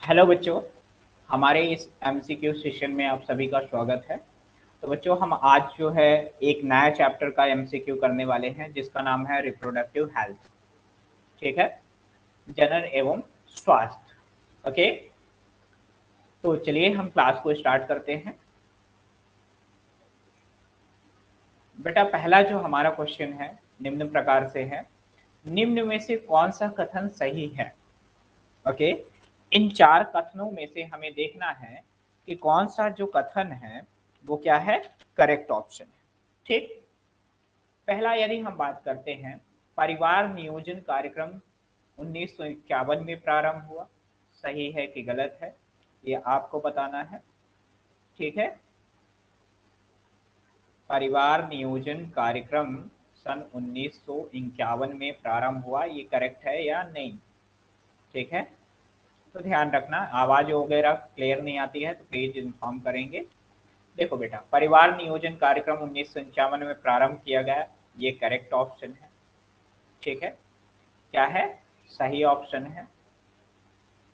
Hello बच्चों, हमारे इस एमसीक्यू सेशन में आप सभी का स्वागत है। तो बच्चों, हम आज जो है एक नया चैप्टर का एमसीक्यू करने वाले हैं जिसका नाम है रिप्रोडक्टिव हेल्थ। ठीक है, जनन एवं स्वास्थ्य। ओके, तो चलिए हम क्लास को स्टार्ट करते हैं। बेटा, पहला जो हमारा क्वेश्चन है निम्न प्रकार से है, निम्न में से कौन सा कथन सही है। ओके, इन चार कथनों में से हमें देखना है कि कौन सा जो कथन है वो क्या है, करेक्ट ऑप्शन है। ठीक, पहला यदि हम बात करते हैं, परिवार नियोजन कार्यक्रम 1951 में प्रारंभ हुआ, सही है कि गलत है, ये आपको बताना है। ठीक है, परिवार नियोजन कार्यक्रम सन 1951 में प्रारंभ हुआ, ये करेक्ट है या नहीं। ठीक है, तो ध्यान रखना, आवाज वगैरह क्लियर नहीं आती है तो प्लीज इन्फॉर्म करेंगे। देखो बेटा, परिवार नियोजन कार्यक्रम 1951 में प्रारंभ किया गया, ये करेक्ट ऑप्शन है। ठीक है, क्या है, सही ऑप्शन है।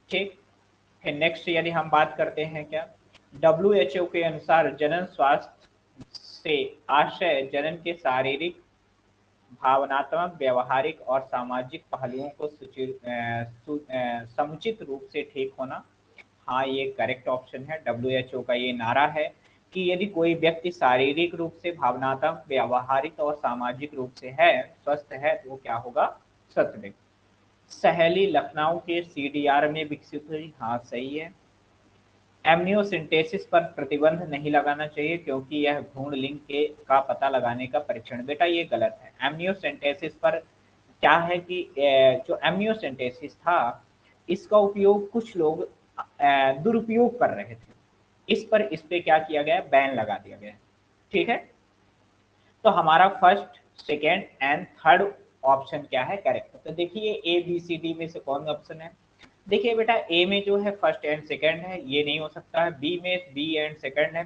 ठीक, फिर नेक्स्ट यदि हम बात करते हैं, क्या WHO के अनुसार जनन स्वास्थ्य से आशय जनन के शारीरिक, भावनात्मक, व्यवहारिक और सामाजिक पहलुओं को समुचित रूप से ठीक होना। हाँ, ये करेक्ट ऑप्शन है। WHO का ये नारा है कि यदि कोई व्यक्ति शारीरिक रूप से, भावनात्मक, व्यवहारिक और सामाजिक रूप से है, स्वस्थ है, तो वो क्या होगा, स्वस्थ व्यक्ति। सहेली लखनऊ के CDR में विकसित हुई, हाँ सही है। एमनियोसेंटेसिस पर प्रतिबंध नहीं लगाना चाहिए क्योंकि यह भ्रूण लिंग के का पता लगाने का परीक्षण, बेटा ये गलत है। एमनियोसेंटेसिस पर क्या है कि जो एमनियोसेंटेसिस था, इसका उपयोग कुछ लोग दुरुपयोग कर रहे थे, इस पे क्या किया गया, बैन लगा दिया गया। ठीक है, तो हमारा first, second and third option क्या है, करेक्ट। तो देखिए ABCD में से कौन ऑप्शन है। देखिए बेटा, ए में जो है फर्स्ट एंड सेकंड है, ये नहीं हो सकता है। बी में बी एंड सेकंड है।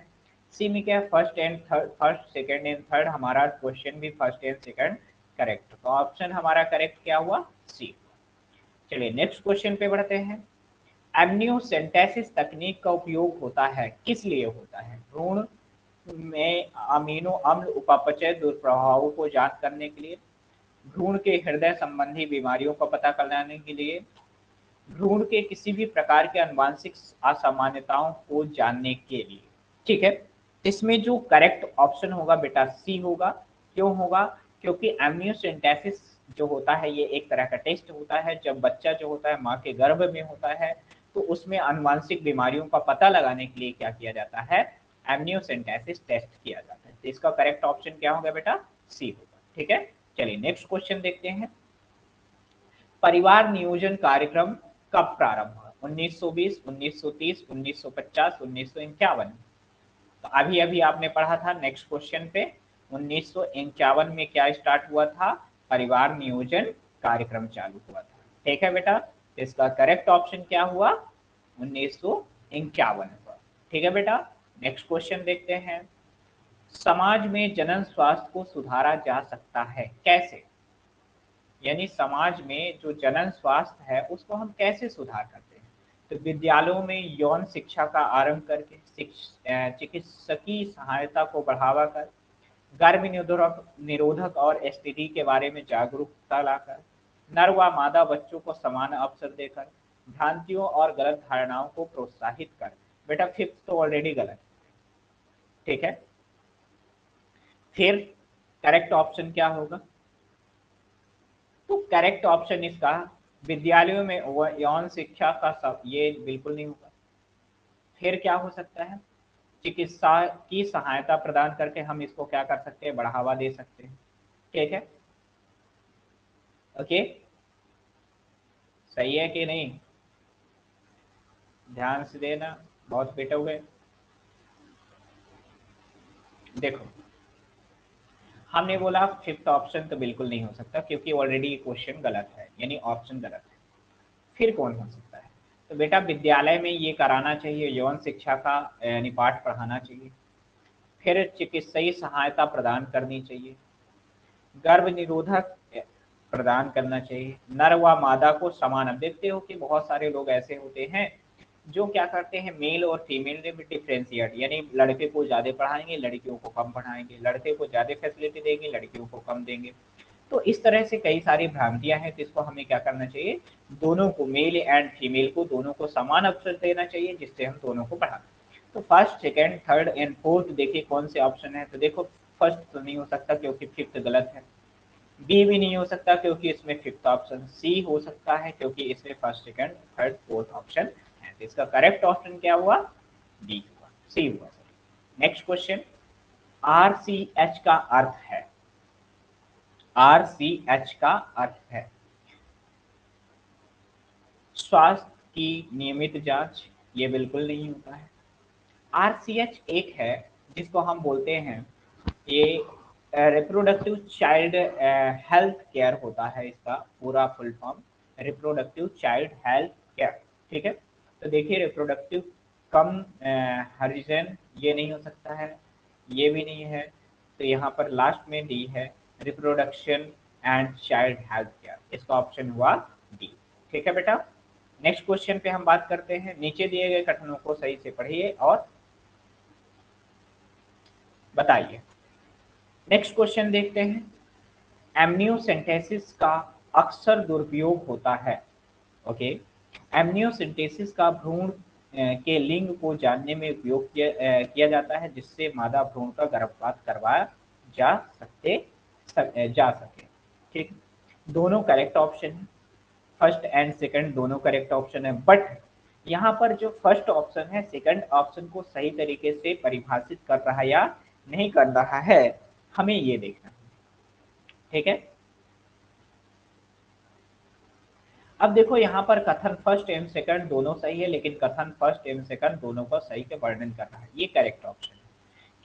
सी में क्या है, first and third, first second and third. हमारा क्वेश्चन भी फर्स्ट एंड सेकंड करेक्ट, तो ऑप्शन हमारा करेक्ट क्या हुआ, सी। चलिए नेक्स्ट क्वेश्चन पे बढ़ते हैं। एमनियोसेंटेसिस तकनीक का उपयोग होता है, किस लिए होता है, भ्रूण में अमीनो अम्ल उपापचय दुष्प्रभावों को जांच करने के लिए, भ्रूण के हृदय संबंधी बीमारियों का पता लगाने के लिए, भ्रूण के किसी भी प्रकार के आनुवांशिक असामान्यताओं को जानने के लिए। ठीक है, इसमें जो करेक्ट ऑप्शन होगा बेटा सी होगा। क्यों होगा, क्योंकि एमनियोसेंटेसिस जो होता है ये एक तरह का टेस्ट होता है। जब बच्चा जो होता है माँ के गर्भ में होता है, तो उसमें आनुवांशिक बीमारियों का पता लगाने के लिए क्या किया जाता है, एमनियोसेंटेसिस टेस्ट किया जाता है। तो इसका करेक्ट ऑप्शन क्या होगा बेटा, सी होगा। ठीक है, चलिए नेक्स्ट क्वेश्चन देखते हैं। परिवार नियोजन कार्यक्रम कब प्रारंभ हुआ, 1920, 1930, 1950, 1951। तो अभी अभी आपने पढ़ा था नेक्स्ट क्वेश्चन पे, 1951 में क्या स्टार्ट हुआ था, परिवार नियोजन कार्यक्रम चालू हुआ था। ठीक है बेटा, तो इसका करेक्ट ऑप्शन क्या हुआ, 1951 हुआ। ठीक है बेटा, नेक्स्ट क्वेश्चन देखते हैं। समाज में जनन स्वास्थ्य को सुधारा जा सकता है कैसे, यानी समाज में जो जनन स्वास्थ्य है उसको हम कैसे सुधार करते हैं। तो विद्यालयों में यौन शिक्षा का आरंभ करके, चिकित्सकीय सहायता को बढ़ावा कर, गर्भ निरोधक निरोधक और STD के बारे में जागरूकता लाकर, नर व मादा बच्चों को समान अवसर देकर, भ्रांतियों और गलत धारणाओं को प्रोत्साहित कर। बेटा फिफ्थ तो ऑलरेडी गलत। ठीक है, फिर करेक्ट ऑप्शन क्या होगा, तो करेक्ट ऑप्शन इसका विद्यालयों में यौन शिक्षा का सब, ये बिल्कुल नहीं होगा। फिर क्या हो सकता है, चिकित्सा की सहायता प्रदान करके हम इसको क्या कर सकते हैं, बढ़ावा दे सकते हैं। ठीक है, ओके, सही है कि नहीं, ध्यान से देना, बहुत पिटोगे। देखो, हमने बोला फिफ्थ ऑप्शन तो बिल्कुल नहीं हो सकता क्योंकि ऑलरेडी क्वेश्चन गलत है, यानी ऑप्शन गलत है। फिर कौन हो सकता है, तो बेटा विद्यालय में ये कराना चाहिए, यौन शिक्षा का यानी पाठ पढ़ाना चाहिए। फिर चिकित्सीय सहायता प्रदान करनी चाहिए, गर्भ निरोधक प्रदान करना चाहिए, नर व मादा को समान। अब देखते हो कि बहुत सारे लोग ऐसे होते हैं जो क्या करते हैं मेल और फीमेल में डिफ्रेंशिएट, यानी लड़के को ज़्यादा पढ़ाएंगे, लड़कियों को कम पढ़ाएंगे, लड़के को ज़्यादा फैसिलिटी देंगे, लड़कियों को कम देंगे। तो इस तरह से कई सारी भ्रांतियां हैं, तो इसको हमें क्या करना चाहिए, दोनों को, मेल एंड फीमेल को दोनों को समान अवसर देना चाहिए, जिससे हम दोनों को पढ़ा। तो first, second, third and fourth देखिए कौन से ऑप्शन है। तो देखो फर्स्ट तो नहीं हो सकता क्योंकि फिफ्थ गलत है, बी भी नहीं हो सकता क्योंकि इसमें फिफ्थ ऑप्शन, सी हो सकता है क्योंकि इसमें first, second, third, fourth option है। तो इसका करेक्ट ऑप्शन क्या हुआ, डी हुआ, सी हुआ। Next question, R C H का अर्थ है, आर सी एच का अर्थ है स्वास्थ्य की नियमित जांच, ये बिल्कुल नहीं होता है। आरसीएच एक है जिसको हम बोलते हैं, ये रिप्रोडक्टिव चाइल्ड हेल्थ केयर होता है, इसका पूरा full form reproductive child health care. ठीक है, तो देखिए रिप्रोडक्टिव कम हरिजन, ये नहीं हो सकता है, ये भी नहीं है। तो यहाँ पर लास्ट में डी है, reproduction and child health care, इसका ऑप्शन हुआ डी। ठीक है बेटा, नेक्स्ट क्वेश्चन पे हम बात करते हैं। नीचे दिए गए कथनों को सही से पढ़िए और बताइए। नेक्स्ट क्वेश्चन देखते हैं। एमनियोसेंटेसिस का अक्सर दुरुपयोग होता है। ओके, एमनियोसेंटेसिस का भ्रूण के लिंग को जानने में उपयोग किया जाता है, जिससे मादा भ्रूण का गर्भपात करवाया जा जा सके। ठीक, दोनों करेक्ट ऑप्शन है, फर्स्ट एंड सेकंड दोनों करेक्ट ऑप्शन है, बट यहाँ पर जो फर्स्ट ऑप्शन है सेकंड ऑप्शन को सही तरीके से परिभाषित कर रहा है या नहीं कर रहा है, हमें ये देखना। ठीक है, अब देखो यहाँ पर कथन फर्स्ट एंड सेकंड दोनों सही है, लेकिन कथन फर्स्ट एंड सेकंड दोनों को सही के वर्णन कर रहा है, ये करेक्ट ऑप्शन है।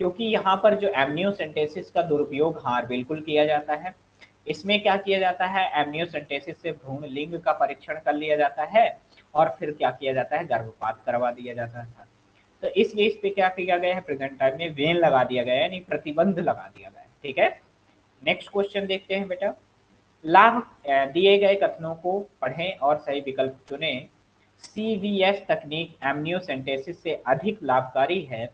क्योंकि यहाँ पर जो एमनियोसेंटेसिस का दुरुपयोग, हाँ बिल्कुल किया जाता है। इसमें क्या किया जाता है, एमनियोसेंटेसिस से भ्रूण लिंग का परीक्षण कर लिया जाता है और फिर क्या किया जाता है, गर्भपात करवा दिया जाता है। तो इसलिए इस पे क्या किया गया है, प्रेजेंट टाइम में वेन लगा दिया गया है, यानी प्रतिबंध लगा दिया गया है। ठीक है, नेक्स्ट क्वेश्चन देखते हैं बेटा। लाभ दिए गए कथनों को पढ़ें और सही विकल्प चुनें। सीवीएस तकनीक एमनियोसेंटेसिस से अधिक लाभकारी है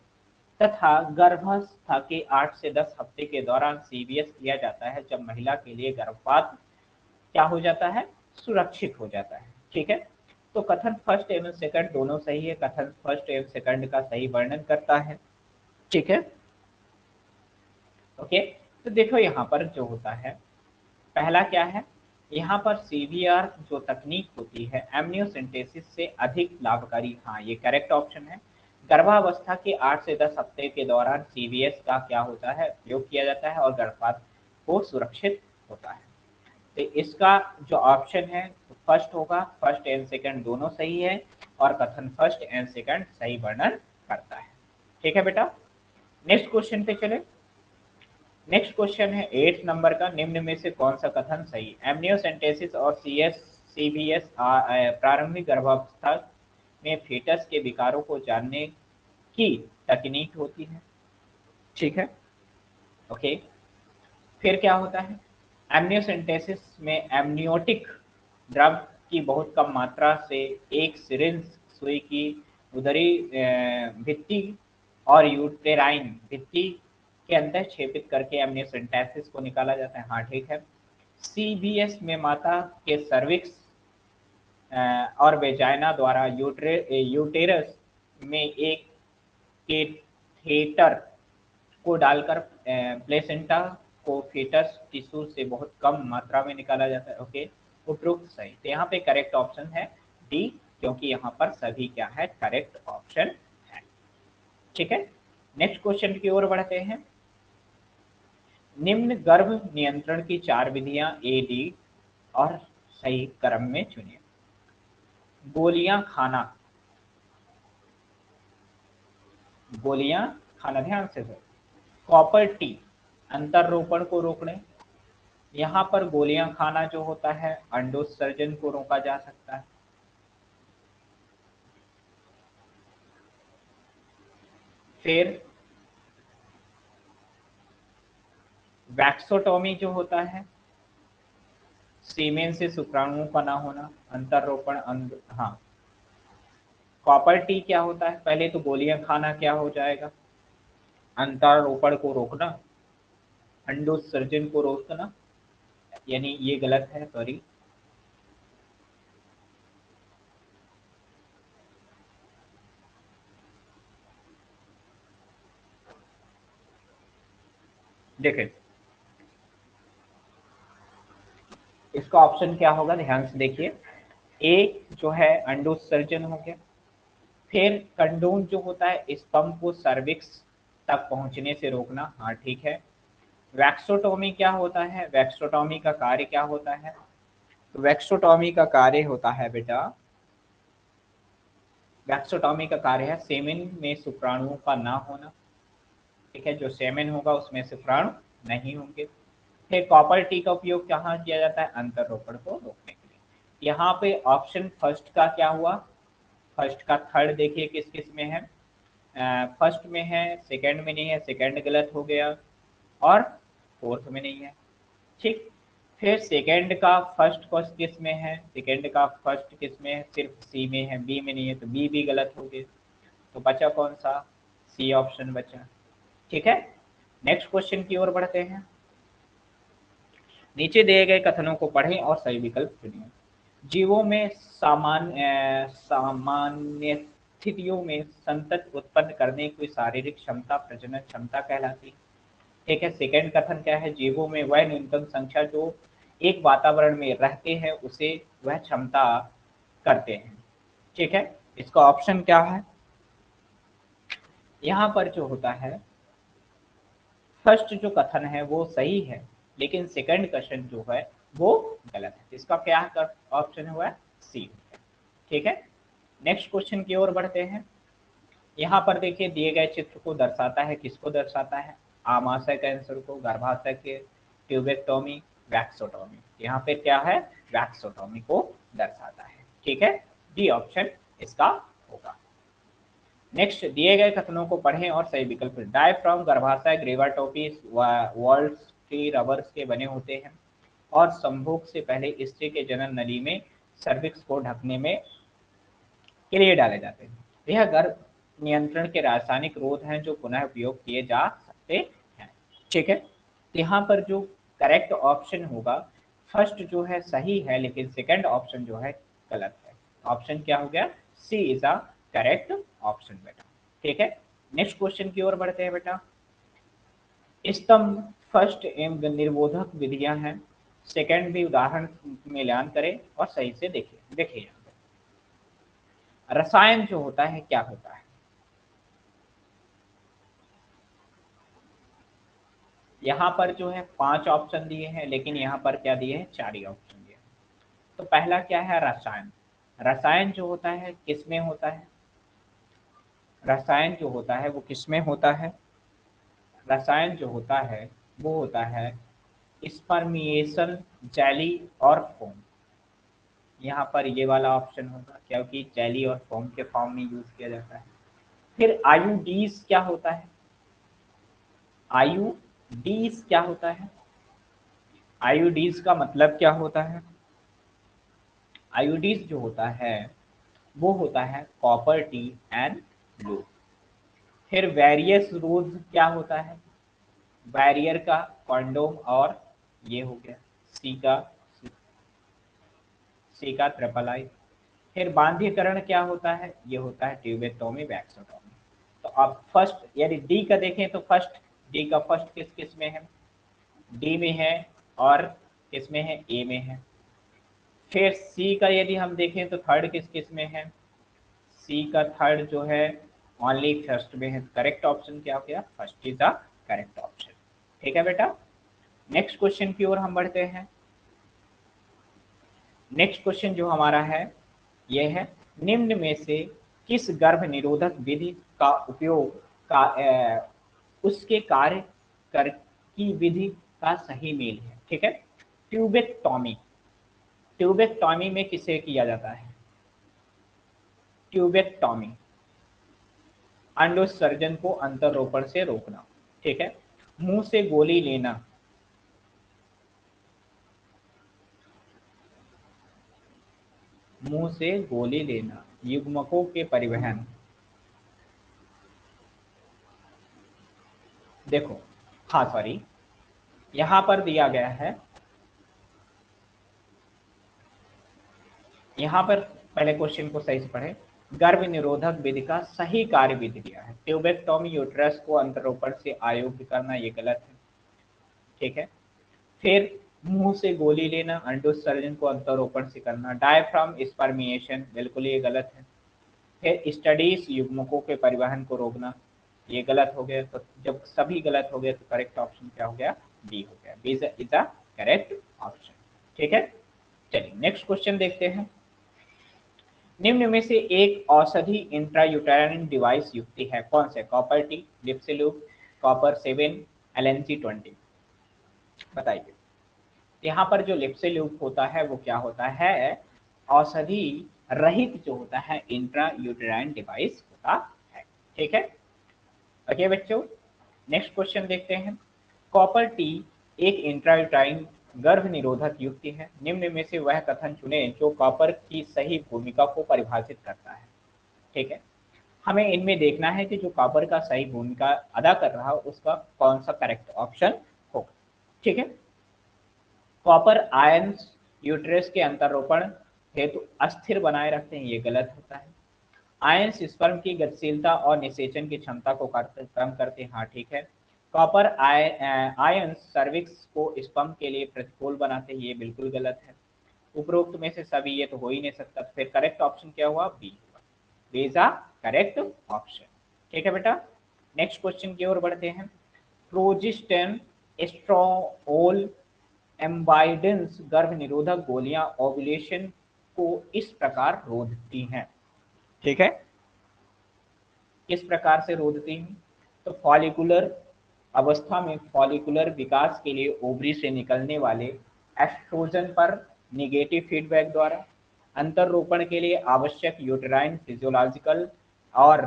तथा गर्भावस्था के 8 से 10 हफ्ते के दौरान सीवीएस किया जाता है, जब महिला के लिए गर्भपात क्या हो जाता है, सुरक्षित हो जाता है। ठीक है, तो कथन फर्स्ट एवं सेकंड दोनों सही है, कथन फर्स्ट एवं सेकंड का सही वर्णन करता है। ठीक है, ओके, तो देखो यहाँ पर जो होता है, पहला क्या है, यहाँ पर सीवीआर जो तकनीक होती है एमनियोसेंटेसिस से अधिक लाभकारी, हाँ ये करेक्ट ऑप्शन है। गर्भावस्था के 8 से 10 हफ्ते के दौरान सीवीएस का क्या होता है, प्रयोग किया जाता है और गर्भपात को सुरक्षित होता है। तो इसका जो ऑप्शन है फर्स्ट होगा, फर्स्ट एंड सेकंड दोनों सही है और कथन फर्स्ट एंड सेकंड सही वर्णन करता है। ठीक है बेटा, नेक्स्ट क्वेश्चन पे चले। नेक्स्ट क्वेश्चन है 8 नंबर का, निम्न में से कौन सा कथन सही है। एमनियोसेंटेसिस और सीबीएस प्रारंभिक गर्भावस्था में फीटस के विकारों को जानने की तकनीक होती है। ठीक है, ओके, फिर क्या होता है, एमनियोसेंटेसिस में एमनियोटिक द्रव की बहुत कम मात्रा से एक सिरिंज सुई की उदरी भित्ति और यूटेराइन भित्ति के अंदर छेपित करके एमनियोसेंटेसिस को निकाला जाता है। हाँ ठीक है, सीबीएस में माता के सर्विक्स और वेजाइना द्वारा यूटेरस में एक केथेटर को डालकर प्लेसेंटा को फीटस टिश्यू से बहुत कम मात्रा में निकाला जाता है। ओके, उपरोक्त सही, तो यहाँ पे करेक्ट ऑप्शन है डी, क्योंकि यहाँ पर सभी क्या है, करेक्ट ऑप्शन है। ठीक है, नेक्स्ट क्वेश्चन की ओर बढ़ते हैं। निम्न गर्भ नियंत्रण की 4 विधियां ए डी और सही क्रम में चुनिए। गोलियां खाना, गोलियां खाना, ध्यान से सर। कॉपर टी, अंतररोपण को रोकने, यहाँ पर गोलियां खाना जो होता है अंडोत्सर्जन को रोका जा सकता है। फिर वैक्सोटॉमी जो होता है, सीमेन से शुक्राणुओं का ना होना, अंतररोपण हाँ, कॉपर टी क्या होता है? पहले तो गोलियां खाना क्या हो जाएगा? अंतरारोपण को रोकना, अंडोत्सर्जन को रोकना, यानी ये गलत है, सॉरी। देखिए इसका ऑप्शन क्या होगा, ध्यान से देखिए। ए जो है अंडोत्सर्जन हो गया। फिर कंडोम जो होता है स्पर्म को सर्विक्स तक पहुंचने से रोकना, हाँ ठीक है। वैक्सोटोमी क्या होता है? वैक्सोटोमी का कार्य क्या होता है? तो वैक्सोटोमी का कार्य होता है बेटा, वैक्सोटोमी का कार्य है सेमेन में शुक्राणुओं का ना होना। ठीक है, जो सेमेन होगा उसमें शुक्राणु नहीं होंगे। फिर कॉपर टी का उपयोग कहाँ किया जाता है? अंतरोपण को रोकने के लिए। यहाँ पे ऑप्शन फर्स्ट का क्या हुआ? फर्स्ट का थर्ड देखिए किस किस में है। फर्स्ट में है, सेकंड में नहीं है, सेकंड गलत हो गया, और फोर्थ में नहीं है। ठीक। फिर सेकंड का फर्स्ट फर्स्ट किस में है? सेकंड का फर्स्ट किस में है? सिर्फ सी में है, बी में नहीं है, तो बी भी गलत हो गए। तो बचा कौन सा? सी ऑप्शन बचा। ठीक है, नेक्स्ट क्वेश्चन की ओर बढ़ते हैं। नीचे दिए गए कथनों को पढ़ें और सही विकल्प चुनिए। जीवों में सामान्य स्थितियों में संतत उत्पन्न करने की शारीरिक क्षमता प्रजनन क्षमता कहलाती है। ठीक है, सेकंड कथन क्या है? जीवों में वह न्यूनतम संख्या जो एक वातावरण में रहते हैं उसे वह क्षमता करते हैं। ठीक है, इसका ऑप्शन क्या है? यहाँ पर जो होता है फर्स्ट जो कथन है वो सही है, लेकिन सेकंड कथन जो है वो गलत है। इसका क्या ऑप्शन हुआ है? सी। ठीक है, नेक्स्ट क्वेश्चन की ओर बढ़ते हैं। यहाँ पर देखिए दिए गए चित्र को दर्शाता है, किसको दर्शाता है? आमाशय कैंसर को, गर्भाशय के, ट्यूबेक्टोमी, वैक्सोटोमी। यहाँ पे क्या है? वैक्सोटोमी को दर्शाता है। ठीक है, डी ऑप्शन इसका होगा। नेक्स्ट, दिए गए कथनों को पढ़ें और सही विकल्प। डायफ्राम गर्भाशय ग्रेवाटोपी वॉल्स की रबर्स के बने होते हैं और संभोग से पहले स्त्री के जनन नली में सर्विक्स को ढकने में के लिए डाले जाते हैं। यह गर्भ नियंत्रण के रासायनिक रोध हैं जो पुनः उपयोग किए जा सकते हैं। ठीक है, तो यहाँ पर जो करेक्ट ऑप्शन होगा फर्स्ट जो है सही है, लेकिन सेकंड ऑप्शन जो है गलत है। ऑप्शन क्या हो गया? सी इज अ करेक्ट ऑप्शन बेटा। ठीक है, नेक्स्ट क्वेश्चन की ओर बढ़ते हैं बेटा। स्तंभ फर्स्ट एवं निर्बोधक विधियां हैं, सेकंड भी उदाहरण मिलान करें और सही से देखिए। देखिए यहाँ पे रसायन जो होता है क्या होता है? यहाँ पर जो है 5 ऑप्शन दिए हैं, लेकिन यहाँ पर क्या दिए हैं? 4 ही ऑप्शन दिए हैं। तो पहला क्या है? रसायन। रसायन जो होता है किसमें होता है? रसायन जो होता है वो किसमें होता है? रसायन जो होता है वो होता है स्पर्मिएशन, जेली और फोम। यहाँ पर ये वाला ऑप्शन होगा क्योंकि जेली और फोम के फॉर्म में यूज किया जाता है। फिर आयुडीज क्या होता है? आयुडीज क्या होता है? आयुडीज का मतलब क्या होता है? आयोडीज जो होता है वो होता है कॉपर टी एंड ब्लू। फिर वेरियस रूल्स क्या होता है? बैरियर का कॉन्डोम, और ये हो गया सी का ट्रिपल आई। फिर बांधीकरण क्या होता है? ये होता है ट्यूबेक्टोमी वैक्सोटोमी। तो अब फर्स्ट यदि डी का देखें तो फर्स्ट, डी का फर्स्ट किस किस में है? डी में है, और किस में है? ए में है। फिर सी का यदि हम देखें तो थर्ड किस किस में है? सी का थर्ड जो है ओनली फर्स्ट में है। करेक्ट ऑप्शन क्या हो गया? First is the correct option. ठीक है बेटा, नेक्स्ट क्वेश्चन की ओर हम बढ़ते हैं। नेक्स्ट क्वेश्चन जो हमारा है ये है, निम्न में से किस गर्भ निरोधक विधि का उपयोग का उसके कार्य कर की विधि का सही मेल है? ठीक है, ट्यूबेक्टोमी। ट्यूबेक्टोमी में किसे किया जाता है? ट्यूबेक्टोमी अंडोत्सर्जन को अंतरोपण से रोकना। ठीक है, मुंह से गोली लेना, मुंह से गोली लेना, युग्मकों के परिवहन, देखो, हाँ सॉरी, यहाँ पर दिया गया है, यहाँ पर पहले क्वेश्चन को सही से पढ़े। गर्भ निरोधक विधि का सही कार्य विधि दिया है। ट्यूबेक्टोमी, यूट्रस को अंतरोपण से अयोग्य करना, ये गलत है, ठीक है। फिर मुंह से गोली लेना, अंडोत्सर्जन को अंतरोपण से करना। डायफ्राम स्पर्मिएशन, बिल्कुल ये गलत है। फिर स्टडीज, युग्मकों के परिवहन को रोकना, ये गलत हो गया। तो जब सभी गलत हो गए तो करेक्ट ऑप्शन क्या हो गया? बी हो गया। B is the correct option, ठीक है। चलिए नेक्स्ट क्वेश्चन देखते हैं। निम्न में से एक औषधि इंट्रायूटेराइन डिवाइस युक्ति है, कौन से? कॉपर टी, लिप्सिलूप, कॉपर 7, एलएनसी 20, बताइए। यहाँ पर जो लिप्सिलूप होता है वो क्या होता है? औषधि रहित जो होता है इंट्रायूटेराइन डिवाइस होता है, ठीक है। ओके बच्चों, नेक्स्ट क्वेश्चन देखते हैं। कॉपर टी एक इंट्रायूटाइन गर्भ निरोधक युक्ति है। निम्न में से वह कथन चुने जो कॉपर की सही भूमिका को परिभाषित करता है, ठीक है। हमें इनमें देखना है कि जो कॉपर का सही भूमिका अदा कर रहा है उसका कौन सा करेक्ट ऑप्शन होगा, ठीक है। कॉपर आयंस यूट्रस के अंतरोपण हेतु अस्थिर बनाए रखते हैं, ये गलत होता है। आयंस स्पर्म की गतिशीलता और निषेचन की क्षमता को कम करते हैं, हाँ ठीक है। कॉपर आयंस सर्विक्स को स्पर्म के लिए प्रतिकूल बनाते हैं, ये बिल्कुल गलत है। उपरोक्त में से सभी ये तो हो ही नहीं सकता, तो फिर करेक्ट ऑप्शन क्या हुआ? बी हुआ। बी इज करेक्ट ऑप्शन, ठीक है बेटा। नेक्स्ट क्वेश्चन की ओर बढ़ते हैं। प्रोजिस्टेन, एस्ट्रोल, एम्बाइडेंस गर्भ निरोधक गोलियां ओव्यूलेशन को इस प्रकार रोकती हैं, ठीक है। किस प्रकार से रोकती हैं? तो फॉलिकुलर अवस्था में फॉलिकुलर विकास के लिए ओवरी से निकलने वाले एस्ट्रोजन पर निगेटिव फीडबैक द्वारा, अंतररोपण के लिए आवश्यक यूटेराइन फिजियोलॉजिकल और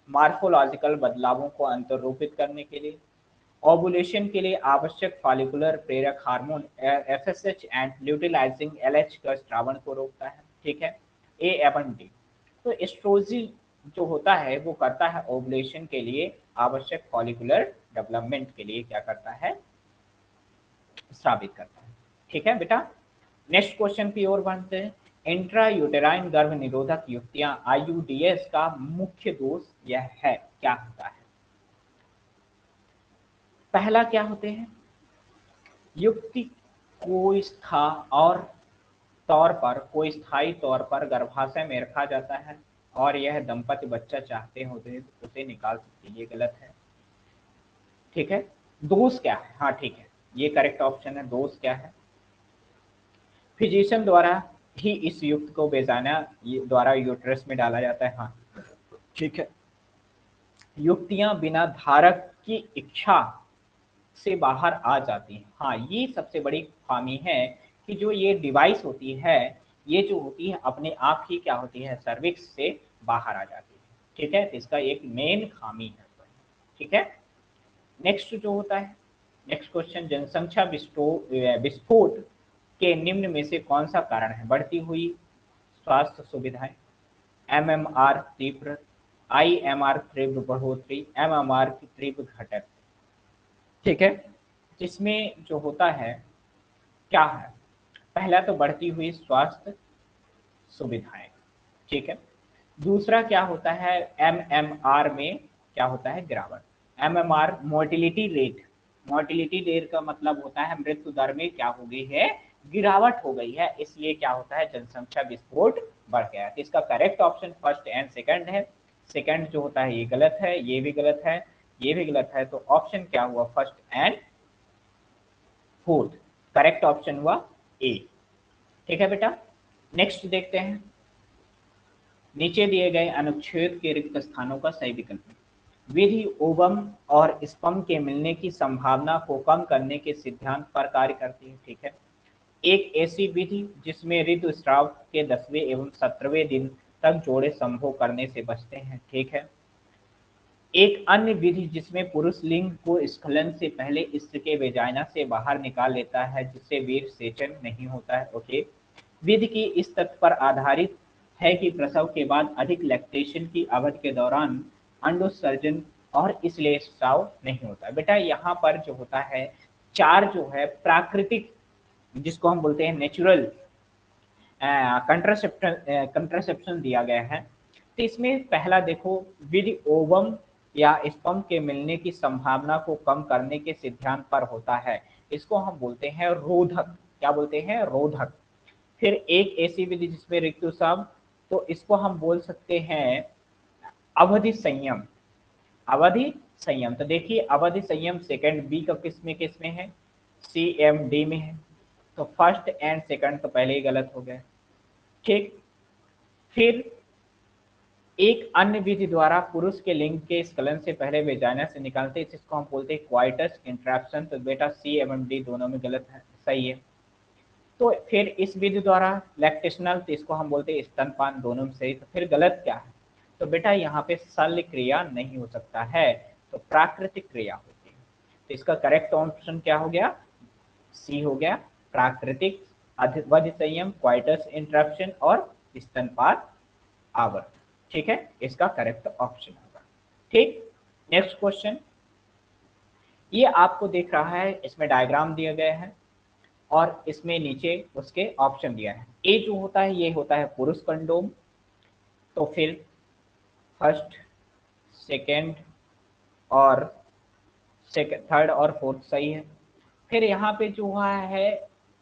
मार्फोलॉजिकल बदलावों को अंतररूपित करने के लिए, ओवुलेशन के लिए आवश्यक फॉलिकुलर प्रेरक हार्मोन एफएसएच एंड ल्यूटिलाइजिंग एलएच का स्रावण को रोकता है, ठीक है। ए एवं डी। तो एस्ट्रोजिन जो होता है वो करता है ओवुलेशन के लिए आवश्यक फॉलिकुलर डेवलपमेंट के लिए क्या करता है? स्रावित करता है, ठीक है बेटा। नेक्स्ट क्वेश्चन की ओर बढ़ते हैं। इंट्रा यूटेराइन गर्भ निरोधक युक्तियां आईयूडीएस का मुख्य दोष यह है, क्या होता है? पहला क्या होते हैं? युक्ति को स्था और कोई स्थायी तौर पर गर्भाशय में रखा जाता है और यह दंपति बच्चा चाहते होते तो उसे निकाल सकते, ये गलत है, ठीक है। दोष क्या है? हाँ ठीक है, ये करेक्ट ऑप्शन है। दोष क्या है? फिजिशियन द्वारा ही इस युक्त को बेजाना द्वारा यूट्रस में डाला जाता है, हाँ ठीक है। युक्तियां बिना धारक की इच्छा से बाहर आ जाती हैं, हाँ ये सबसे बड़ी खामी है कि जो ये डिवाइस होती है ये जो होती है अपने आप ही क्या होती है? सर्विक्स से बाहर आ जाती है, ठीक है। तो इसका एक मेन खामी है, ठीक है। नेक्स्ट जो होता है, नेक्स्ट क्वेश्चन, जनसंख्या विस्फोट के निम्न में से कौन सा कारण है? बढ़ती हुई स्वास्थ्य सुविधाएं, एमएमआर तीव्र, आईएमआर तीव्र बढ़ोतरी, एमएमआर की तीव्र घटक, ठीक है। जिसमें जो होता है क्या है? पहला तो बढ़ती हुई स्वास्थ्य सुविधाएं, ठीक है। दूसरा क्या होता है? एमएमआर में क्या होता है? गिरावट। MMR mortality rate, mortality rate का मतलब होता है मृत्यु दर में क्या हो गई है? गिरावट हो गई है, इसलिए क्या होता है? जनसंख्या विस्फोट बढ़ गया है। तो इसका correct option first and second है। सेकंड जो होता है ये गलत है, ये भी गलत है, ये भी गलत है, तो ऑप्शन क्या हुआ? First and fourth, correct option हुआ ए, ठीक है बेटा। नेक्स्ट देखते हैं। नीचे दिए गए अनुच्छेद के रिक्त स्थानों का सही विकल्प। विधि ओवम और स्पर्म के मिलने की संभावना को कम करने के सिद्धांत पर कार्य करती है, ठीक है। एक ऐसी विधि जिसमें ऋतुस्राव के 10वें एवं 17वें दिन तक जोड़े संभोग करने से बचते हैं, ठीक है। एक अन्य विधि जिसमें पुरुष लिंग को स्खलन से पहले स्त्री के वेजाइना से बाहर निकाल लेता है जिससे वीर सेचन नहीं होता है, ओके। विधि की इस तथ्य पर आधारित है कि प्रसव के बाद अधिक लैक्टेशन की अवधि के दौरान अंडोत्सर्जन और इसलिए स्राव नहीं होता। बेटा यहाँ पर जो होता है, चार जो है प्राकृतिक, जिसको हम बोलते हैं नेचुरल कंट्रासेप्शन कंट्रासेप्शन दिया गया है। तो इसमें पहला देखो, विधि ओवम या स्पर्म के मिलने की संभावना को कम करने के सिद्धांत पर होता है। इसको हम बोलते हैं रोधक। क्या बोलते हैं? रोधक। फिर एक ऐसी विधि जिसमें ऋतुस्राव, तो इसको हम बोल सकते हैं अवधि संयम। अवधि संयम, तो देखिए अवधि संयम सेकंड बी का किस में है? सी एम डी में है। तो फर्स्ट एंड सेकंड तो पहले ही गलत हो गए। ठीक। फिर एक अन्य विधि द्वारा पुरुष के लिंग के स्खलन से पहले वेजाइना से निकालते हैं, जिसको हम बोलते हैं क्वाइटस इंट्रैक्शन। तो बेटा सी एवं डी दोनों में गलत है, सही है। तो फिर इस विधि द्वारा लैक्टेशनल, तो इसको हम बोलते हैं स्तनपान, दोनों में सही। तो फिर गलत क्या है? तो बेटा यहाँ पे शल्य क्रिया नहीं हो सकता है, तो प्राकृतिक क्रिया होती है। तो इसका करेक्ट ऑप्शन क्या हो गया? सी हो गया, प्राकृतिक वध संयम, क्वाइटस इंटरप्शन और स्तनपान आवर्त। ठीक है, इसका करेक्ट ऑप्शन होगा। ठीक। नेक्स्ट क्वेश्चन, ये आपको दिख रहा है, इसमें डायग्राम दिया गया है और इसमें नीचे उसके ऑप्शन दिया है। ए जो होता है ये होता है पुरुष कंडोम। तो फिर फर्स्ट, सेकेंड और थर्ड और फोर्थ सही है। फिर यहाँ पे जो हुआ है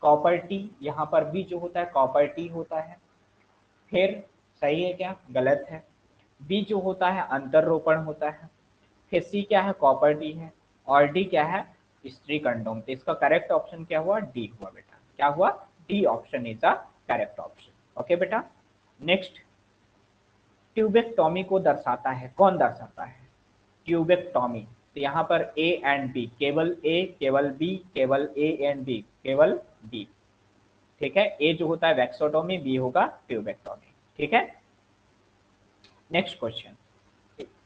कॉपर टी, यहाँ पर भी जो होता है कॉपर टी होता है। फिर सही है क्या? गलत है। बी जो होता है अंतर रोपण होता है। फिर सी क्या है? कॉपर टी है। और डी क्या है? स्त्री कंडोम। तो इसका करेक्ट ऑप्शन क्या हुआ? डी हुआ बेटा। क्या हुआ? D option is the correct option. Okay बेटा। नेक्स्ट, ट्यूबेक्टोमी को दर्शाता है, कौन दर्शाता है ट्यूबेक्टोमी? तो यहाँ पर ए एंड बी, केवल ए केवल बी, केवल ए एंड बी, केवल बी। ठीक है, ए जो होता है वैक्सोटोमी, बी होगा ट्यूबेक्टोमी। ठीक है। नेक्स्ट क्वेश्चन,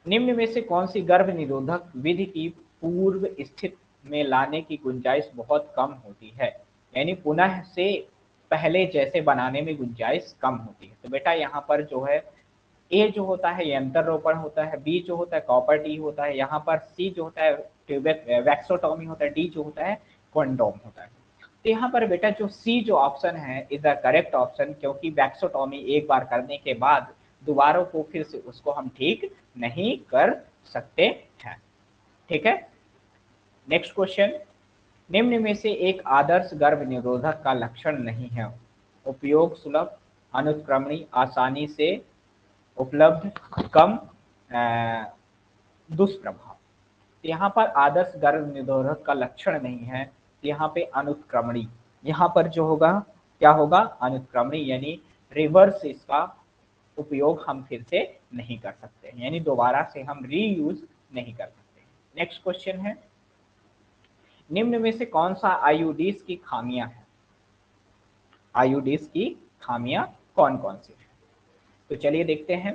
निम्न में से कौन सी गर्भ निरोधक विधि की पूर्व स्थिति में लाने की गुंजाइश बहुत कम होती है, यानी पुनः से पहले जैसे बनाने में गुंजाइश कम होती है? तो बेटा यहाँ पर जो है ए जो होता है ये अंतर रोपण होता है, बी जो होता है कॉपर टी होता है, यहाँ पर सी जो होता है वैक्सोटोमी होता है, डी जो होता है कंडोम होता है। तो यहाँ पर बेटा जो सी जो ऑप्शन है इज द करेक्ट ऑप्शन, क्योंकि वैक्सोटोमी एक बार करने के बाद दोबारा को फिर से उसको हम ठीक नहीं कर सकते हैं। ठीक है। नेक्स्ट क्वेश्चन, निम्न में से एक आदर्श गर्भ निरोधक का लक्षण नहीं है? उपयोग सुलभ, अनुत्क्रमणी, आसानी से उपलब्ध, कम दुष्प्रभाव। यहाँ पर आदर्श गर्भ निरोधक का लक्षण नहीं है, यहाँ पे अनुत्क्रमणी, यहाँ पर जो होगा क्या होगा? अनुत्क्रमणी, यानी रिवर्स इसका उपयोग हम फिर से नहीं कर सकते, यानी दोबारा से हम रीयूज नहीं कर सकते। नेक्स्ट क्वेश्चन है, निम्न में से कौन सा आयुडीज की खामियां है? आयुडीज की खामियां कौन कौन सी है? तो चलिए देखते हैं।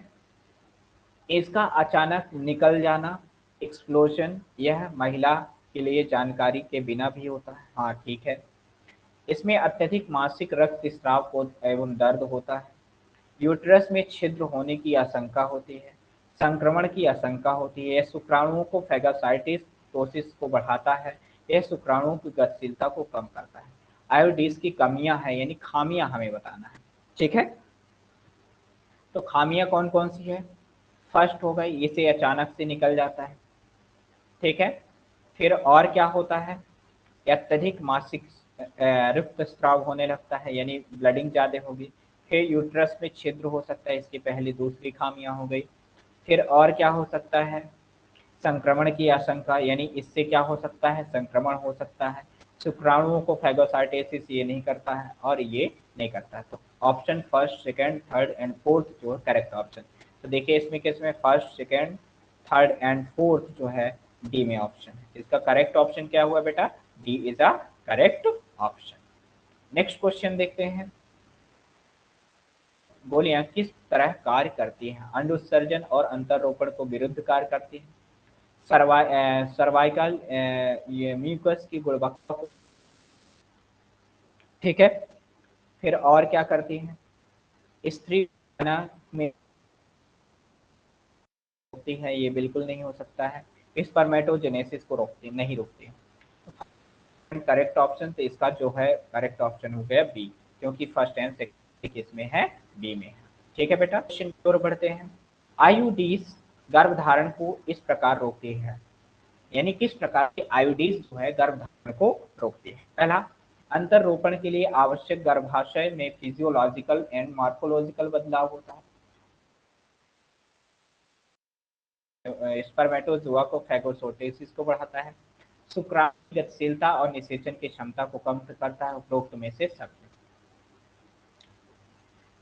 इसका अचानक निकल जाना, एक्सप्लोजन, यह महिला के लिए जानकारी के बिना भी होता है। हाँ ठीक है। इसमें अत्यधिक मासिक रक्तस्राव को एवं दर्द होता है। यूट्रस में छिद्र होने की आशंका होती है। संक्रमण की आशंका होती है। यह शुक्राणुओं को फेगोसाइटोसिस को बढ़ाता है। यह शुक्राणुओं की गतिशीलता को कम करता है। आयोडीज की कमियां हैं, यानी खामियां हमें बताना है। ठीक है। तो खामियां कौन कौन सी है? फर्स्ट हो गई, इसे अचानक से निकल जाता है। ठीक है। फिर और क्या होता है? अत्यधिक मासिक रक्तस्राव होने लगता है, यानी ब्लडिंग ज़्यादा होगी। फिर यूट्रस में छिद्र हो सकता है, इसकी पहली दूसरी खामियां हो गई। फिर और क्या हो सकता है? संक्रमण की आशंका, यानी इससे क्या हो सकता है? संक्रमण हो सकता है। शुक्राणुओं को फेगोसाइटोसिस ये नहीं करता है और ये नहीं करता है। तो option first, second, third and fourth जो है करेक्ट ऑप्शन। तो देखिए इसमें किसमें first, second, third and fourth जो है डी में ऑप्शन है। इसका करेक्ट ऑप्शन क्या हुआ बेटा? D is a correct option. Next question देखते हैं। गोलियां किस तरह कार्य करती हैं? अंड उत्सर्जन और अंतरोपण को विरुद्ध कार्य करती हैं। सर्वाइकल ये म्यूकस की गुणवत्ता को, ठीक है। फिर और क्या करती हैं? स्त्री ना में रोकती है, ये बिल्कुल नहीं हो सकता है। स्पर्मेटोजेनेसिस को रोकती नहीं रोकती। करेक्ट ऑप्शन, तो इसका जो है करेक्ट ऑप्शन हो गया बी, क्योंकि फर्स्ट एंड सेकंड केस में है, बी में है। ठीक है बेटा, क्वेश्चन की ओर बढ़ते हैं। आईयूडीज गर्भधारण को इस प्रकार रोकती है, यानी किस प्रकार की आईयूडीज जो है गर्भधारण को रोकती है। पहला, अंतर रोपण के लिए आवश्यक गर्भाशय में फिजियोलॉजिकल एंड मॉर्फोलॉजिकल बदलाव होता है। स्पर्मेटोजोआ को फैगोसोटेसिस को बढ़ाता है। शुक्राणु की गतिशीलता और निषेचन की क्षमता को कम करता है। उपरोक्त में से सब,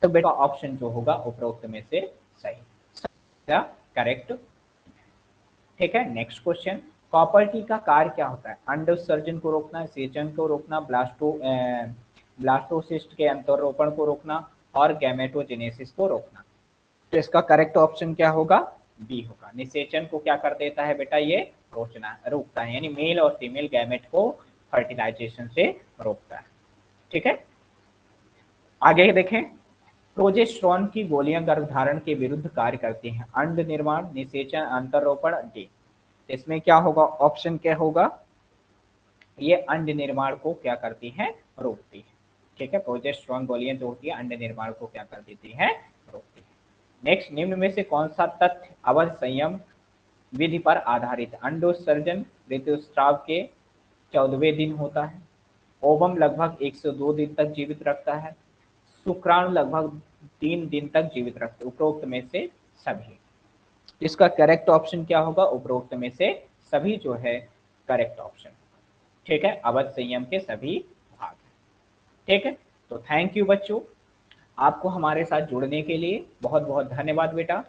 तो बेटा ऑप्शन जो होगा उपरोक्त में से सही, करेक्ट। ठीक है, नेक्स्ट क्वेश्चन। कॉपर्टी का कार्य क्या होता है? अंड उत्सर्जन को रोकना, सेचन को रोकना, ब्लास्टोसिस्ट के अंतरोपण को रोकना और गैमेटोजेनेसिस को रोकना। तो इसका करेक्ट ऑप्शन क्या होगा? बी होगा। निषेचन को क्या कर देता है बेटा? ये रोकता है, यानी मेल और फीमेल गैमेट को फर्टिलाइजेशन से रोकता है। ठीक है, आगे देखें। प्रोजेस्टेरॉन की गोलियां गर्भधारण के विरुद्ध कार्य करती हैं। अंड निर्माण, निषेचन, अंतरोपण, डी। इसमें क्या होगा? ऑप्शन क्या होगा? ये अंड निर्माण को क्या करती है? रोकती है। ठीक है, प्रोजेस्टेरॉन गोलियां जो होती है अंड निर्माण को क्या कर देती है? रोकती है। नेक्स्ट, निम्न में से कौन सा तथ्य अवध संयम विधि पर आधारित? अंडोत्सर्जन ऋतुस्राव के 14वें दिन होता है। ओवम लगभग 102 दिन तक जीवित रखता है। शुक्राणु लगभग 3 दिन तक जीवित रखते। उपरोक्त में से सभी। इसका करेक्ट ऑप्शन क्या होगा? उपरोक्त में से सभी जो है करेक्ट ऑप्शन। ठीक है, अवध संयम के सभी भाग। ठीक है, तो थैंक यू बच्चों, आपको हमारे साथ जुड़ने के लिए बहुत बहुत धन्यवाद बेटा।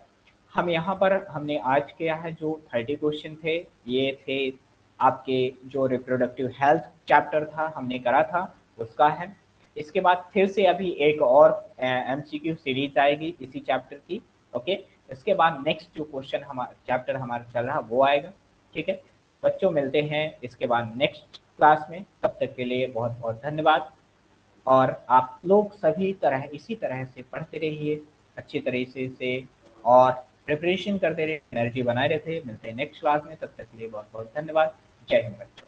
हम यहाँ पर हमने आज किया है जो 30 क्वेश्चन थे, ये थे आपके जो रिप्रोडक्टिव हेल्थ चैप्टर था हमने करा था उसका है। इसके बाद फिर से अभी एक और एमसीक्यू सीरीज आएगी इसी चैप्टर की। ओके, इसके बाद नेक्स्ट जो क्वेश्चन हमारा चैप्टर हमारा चल रहा वो आएगा। ठीक है बच्चों, मिलते हैं इसके बाद नेक्स्ट क्लास में। तब तक के लिए बहुत बहुत धन्यवाद। और आप लोग सभी तरह इसी तरह से पढ़ते रहिए अच्छी तरीके से और प्रिपरेशन करते रहिए, एनर्जी बनाए रहते। मिलते हैं नेक्स्ट क्लास में, तब तक के लिए बहुत बहुत धन्यवाद। जय हिंद बच्चों।